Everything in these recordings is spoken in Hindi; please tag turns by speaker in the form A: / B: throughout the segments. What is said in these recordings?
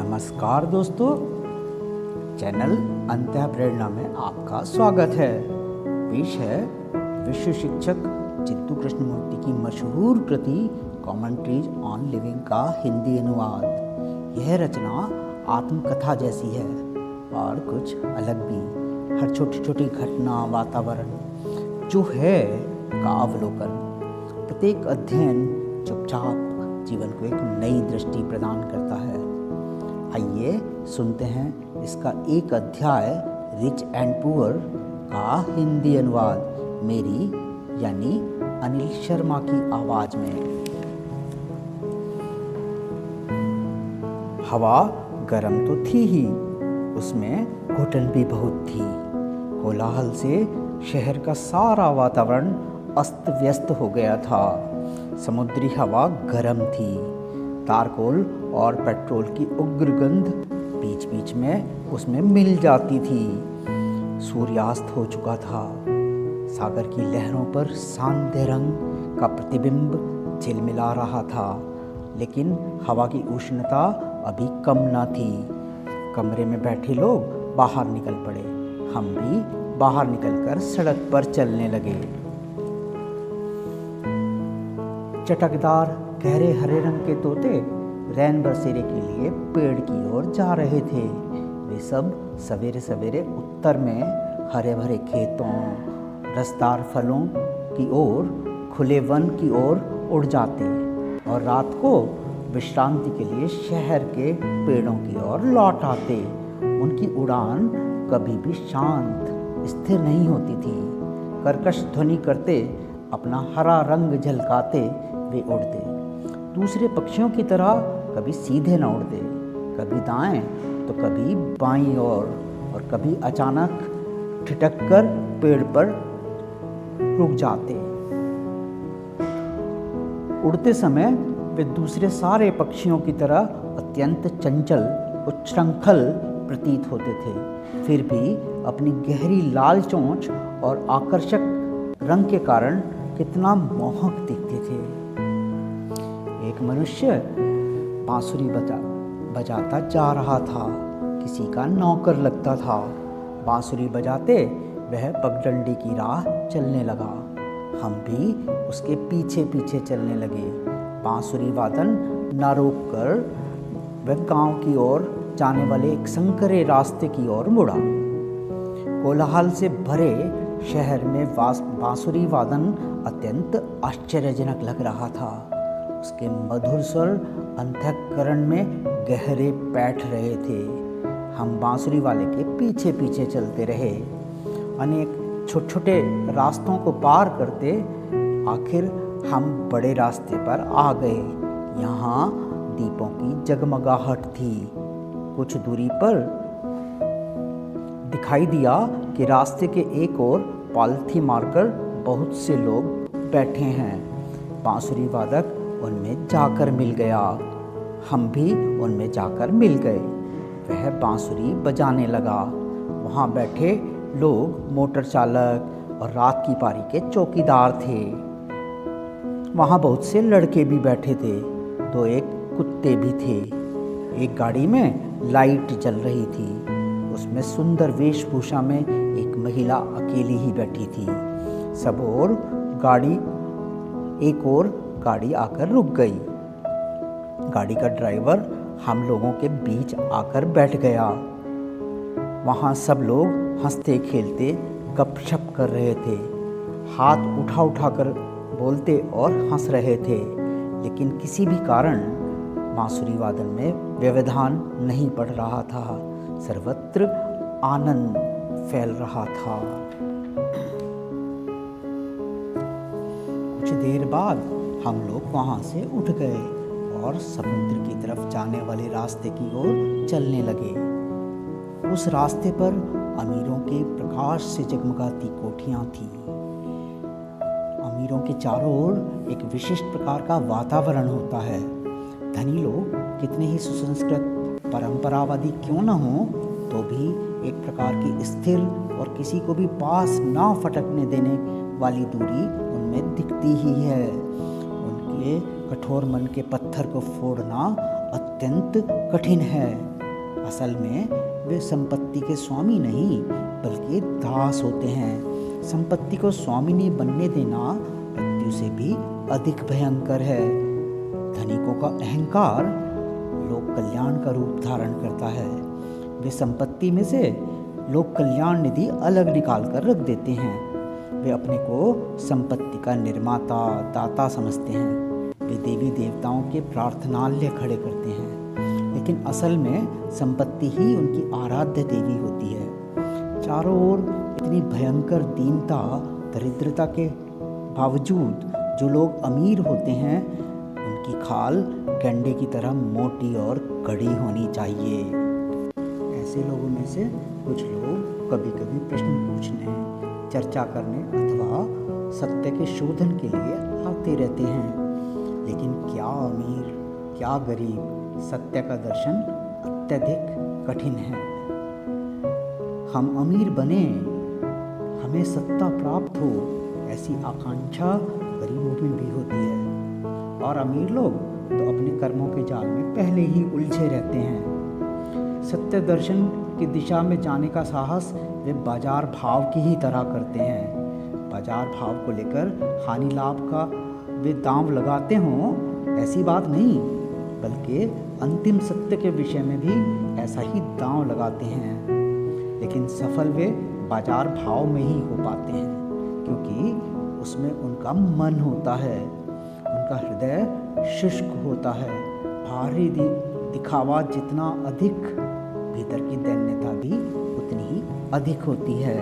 A: नमस्कार दोस्तों, चैनल अंतः प्रेरणा में आपका स्वागत है। पेश है विश्व शिक्षक चित्तू कृष्णमूर्ति की मशहूर कृति कमेंट्रीज ऑन लिविंग का हिंदी अनुवाद। यह रचना आत्मकथा जैसी है और कुछ अलग भी। हर छोटी छोटी घटना, वातावरण जो है का अवलोकन, प्रत्येक अध्ययन चुपचाप जीवन को एक नई दृष्टि प्रदान करता है। आइए सुनते हैं इसका एक अध्याय रिच एंड पुअर का हिंदी अनुवाद मेरी यानी अनिल शर्मा की आवाज में। हवा गर्म तो थी ही, उसमें घुटन भी बहुत थी। कोलाहल से शहर का सारा वातावरण अस्त व्यस्त हो गया था। समुद्री हवा गर्म थी, तारकोल और पेट्रोल की उग्र गंध बीच बीच में उसमें मिल जाती थी। सूर्यास्त हो चुका था। सागर की लहरों पर सांध्य रंग का प्रतिबिंब झिलमिला रहा था, लेकिन हवा की उष्णता अभी कम न थी। कमरे में बैठे लोग बाहर निकल पड़े। हम भी बाहर निकलकर सड़क पर चलने लगे। चटकदार गहरे हरे रंग के तोते रैन बसेरे के लिए पेड़ की ओर जा रहे थे। वे सब सवेरे सवेरे उत्तर में हरे भरे खेतों, रसदार फलों की ओर, खुले वन की ओर उड़ जाते और रात को विश्रांति के लिए शहर के पेड़ों की ओर लौट आते। उनकी उड़ान कभी भी शांत स्थिर नहीं होती थी। कर्कश ध्वनि करते, अपना हरा रंग झलकाते वे उड़ते। दूसरे पक्षियों की तरह कभी सीधे न उड़ते, कभी दाएं तो कभी बाईं ओर, और कभी अचानक ठिठक कर पेड़ पर रुक जाते। उड़ते समय वे दूसरे सारे पक्षियों की तरह अत्यंत चंचल, उच्छृंखल प्रतीत होते थे। फिर भी अपनी गहरी लाल चोंच और आकर्षक रंग के कारण कितना मोहक दिखते थे। एक मनुष्य बांसुरी बजाता जा रहा था। किसी का नौकर लगता था। बांसुरी बजाते वह पगडंडी की राह चलने लगा। हम भी उसके पीछे पीछे चलने लगे। बांसुरी वादन न रोक कर वह गांव की ओर जाने वाले एक संकरे रास्ते की ओर मुड़ा। कोलाहल से भरे शहर में बांसुरी वादन अत्यंत आश्चर्यजनक लग रहा था। उसके मधुर स्वर अंतःकरण में गहरे बैठ रहे थे। हम बांसुरी वाले के पीछे पीछे चलते रहे। अनेक छोटे छोटे रास्तों को पार करते आखिर हम बड़े रास्ते पर आ गए। यहाँ दीपों की जगमगाहट थी। कुछ दूरी पर दिखाई दिया कि रास्ते के एक ओर पालथी मारकर बहुत से लोग बैठे हैं। बांसुरी वादक उनमें जाकर मिल गया। हम भी उनमें जाकर मिल गए। वह बांसुरी बजाने लगा। वहाँ बैठे लोग मोटर चालक और रात की पारी के चौकीदार थे। वहाँ बहुत से लड़के भी बैठे थे। दो एक कुत्ते भी थे। एक गाड़ी में लाइट जल रही थी। उसमें सुंदर वेशभूषा में एक महिला अकेली ही बैठी थी। सब और एक और गाड़ी आकर रुक गई। गाड़ी का ड्राइवर हम लोगों के बीच आकर बैठ गया। वहाँ सब लोग हंसते खेलते गपशप कर रहे थे। हाथ उठा उठा कर बोलते और हंस रहे थे। लेकिन किसी भी कारण बांसुरी वादन में व्यवधान नहीं पड़ रहा था। सर्वत्र आनंद फैल रहा था। कुछ देर बाद हम लोग वहाँ से उठ गए और समुद्र की तरफ जाने वाले रास्ते की ओर चलने लगे। उस रास्ते पर अमीरों के प्रकाश से जगमगाती कोठियाँ थीं। अमीरों के चारों ओर एक विशिष्ट प्रकार का वातावरण होता है। धनी लोग कितने ही सुसंस्कृत, परंपरावादी क्यों न हो, तो भी एक प्रकार की स्थिर और किसी को भी पास ना फटकने देने वाली दूरी उनमें दिखती ही है। उनके कठोर मन के पत्थर को फोड़ना अत्यंत कठिन है। असल में वे संपत्ति के स्वामी नहीं बल्कि दास होते हैं। संपत्ति को स्वामिनी बनने देना मृत्यु से भी अधिक भयंकर है। धनिकों का अहंकार लोक कल्याण का रूप धारण करता है। वे संपत्ति में से लोक कल्याण निधि अलग निकाल कर रख देते हैं। वे अपने को संपत्ति का निर्माता दाता समझते हैं। वे देवी देवताओं के प्रार्थनालय खड़े करते हैं, लेकिन असल में संपत्ति ही उनकी आराध्य देवी होती है। चारों ओर इतनी भयंकर दीनता दरिद्रता के बावजूद जो लोग अमीर होते हैं उनकी खाल गंडे की तरह मोटी और कड़ी होनी चाहिए। ऐसे लोगों में से कुछ लोग कभी कभी प्रश्न पूछने, चर्चा करने अथवा सत्य के शोधन के लिए आते रहते हैं। लेकिन क्या अमीर क्या गरीब, सत्य का दर्शन अत्यधिक कठिन है। हम अमीर बने, हमें सत्ता प्राप्त हो, ऐसी आकांक्षा गरीबों में भी होती है। और अमीर लोग तो अपने कर्मों के जाल में पहले ही उलझे रहते हैं। सत्य दर्शन की दिशा में जाने का साहस वे बाजार भाव की ही तरह करते हैं। बाजार भाव को लेकर हानि लाभ का वे दांव लगाते हों ऐसी बात नहीं, बल्कि अंतिम सत्य के विषय में भी ऐसा ही दांव लगाते हैं। लेकिन सफल वे बाजार भाव में ही हो पाते हैं, क्योंकि उसमें उनका मन होता है, उनका हृदय शुष्क होता है। बाहरी दिखावा जितना अधिक, भीतर की दैन्यता भी उतनी ही अधिक होती है।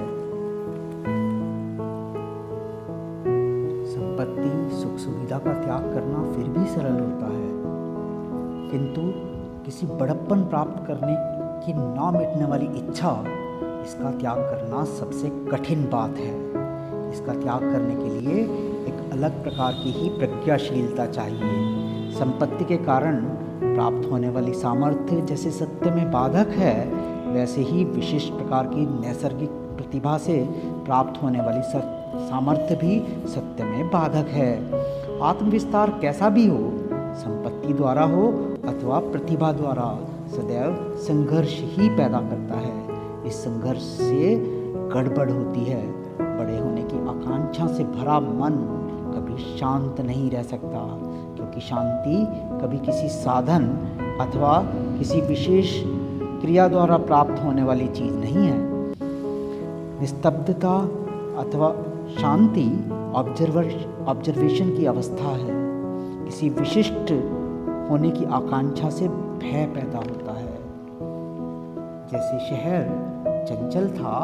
A: संपत्ति सुख सुविधा का त्याग करना फिर भी सरल होता है, किंतु किसी बड़प्पन प्राप्त करने की ना मिटने वाली इच्छा, इसका त्याग करना सबसे कठिन बात है। इसका त्याग करने के लिए एक अलग प्रकार की ही प्रज्ञाशीलता चाहिए। संपत्ति के कारण प्राप्त होने वाली सामर्थ्य जैसे सत्य में बाधक है, वैसे ही विशिष्ट प्रकार की नैसर्गिक प्रतिभा से प्राप्त होने वाली सामर्थ्य भी सत्य में बाधक है। आत्मविस्तार कैसा भी हो, संपत्ति द्वारा हो अथवा प्रतिभा द्वारा, सदैव संघर्ष ही पैदा करता है। इस संघर्ष से गड़बड़ होती है। बड़े होने की आकांक्षा से भरा मन कभी शांत नहीं रह सकता, क्योंकि शांति कभी किसी साधन अथवा किसी विशेष क्रिया द्वारा प्राप्त होने वाली चीज नहीं है। निस्तब्धता अथवा शांति ऑब्जर्वेशन की अवस्था है। किसी विशिष्ट होने की आकांक्षा से भय पैदा होता है। जैसे शहर चंचल था,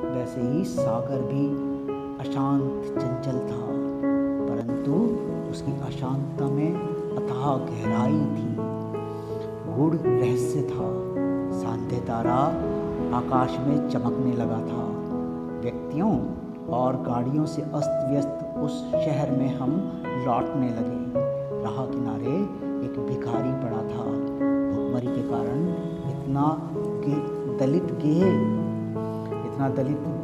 A: वैसे ही सागर भी अशांत चंचल था, परंतु उसकी अशांतता में अथाह गहराई थी, गूढ़ रहस्य था। सांध्य तारा आकाश में चमकने लगा था। व्यक्तियों और गाड़ियों से अस्त व्यस्त उस शहर में हम लौटने लगे। राह किनारे एक भिखारी पड़ा था। भुखमरी के कारण इतना दलित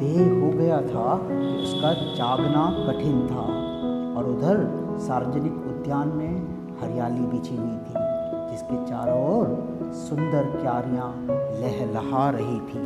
A: देह हो गया था कि उसका जागना कठिन था। और उधर सार्वजनिक उद्यान में हरियाली बिछी हुई थी, जिसके चारों ओर सुंदर क्यारियां लहलहा रही थी।